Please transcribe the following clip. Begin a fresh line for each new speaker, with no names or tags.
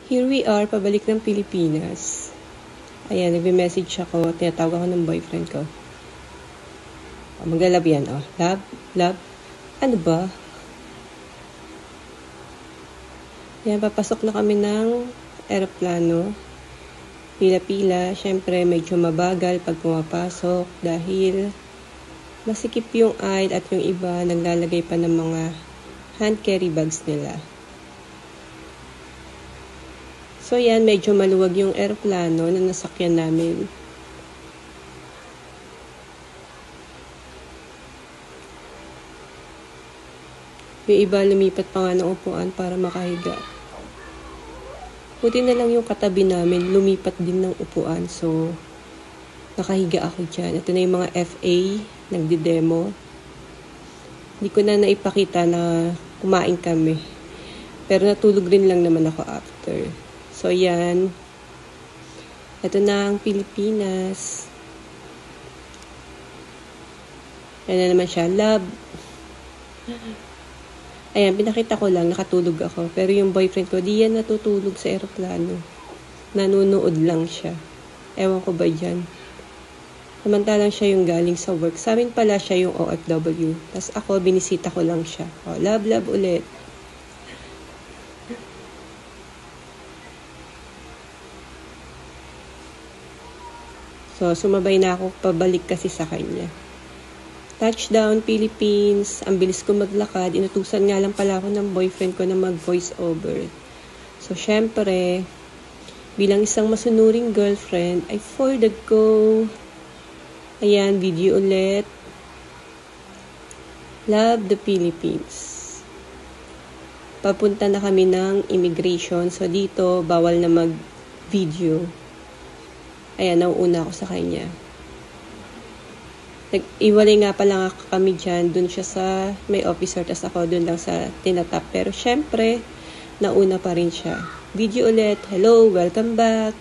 Here we are, pabalik ng Pilipinas. Ayan, nagme-message ako, tinatawag ako ng boyfriend ko. Maglalab yan, oh. Love. Ano ba? Ayan, papasok na kami ng aeroplano. Pila-pila, syempre medyo mabagal pag pumapasok dahil masikip yung aisle at yung iba naglalagay pa ng mga hand carry bags nila. So yan, medyo maluwag yung aeroplano na nasakyan namin. Yung iba lumipat pa nga ng upuan para makahiga. Buti na lang yung katabi namin, lumipat din ng upuan. So, nakahiga ako dyan. Ito na yung mga FA, nagdi-demo. Hindi ko na naipakita na kumain kami. Pero natulog rin lang naman ako after. So, yan. Ito na ang Pilipinas. Yan na naman siya. Love. Ayan, pinakita ko lang, nakatulog ako. Pero yung boyfriend ko, di yan natutulog sa aeroplano. Nanunood lang siya. Ewan ko ba dyan. Samantalang siya yung galing sa work. Sa amin pala siya yung OFW. Tapos ako, binisita ko lang siya. O, love ulit. So, sumabay na ako pabalik kasi sa kanya. Touchdown, Philippines. Ang bilis ko maglakad. Inutusan nga lang pala ako ng boyfriend ko na mag-voice over. So, syempre, bilang isang masunuring girlfriend, ay for the go. Ayan, video ulit. Love the Philippines. Papunta na kami ng immigration. So, dito, bawal na mag-video. Ayan, nauuna ako sa kanya. Nag-iwalay nga pala kami dyan. Dun siya sa may officer, tas ako dun lang sa tinatap. Pero syempre, nauna pa rin siya. Video ulit. Hello, welcome back.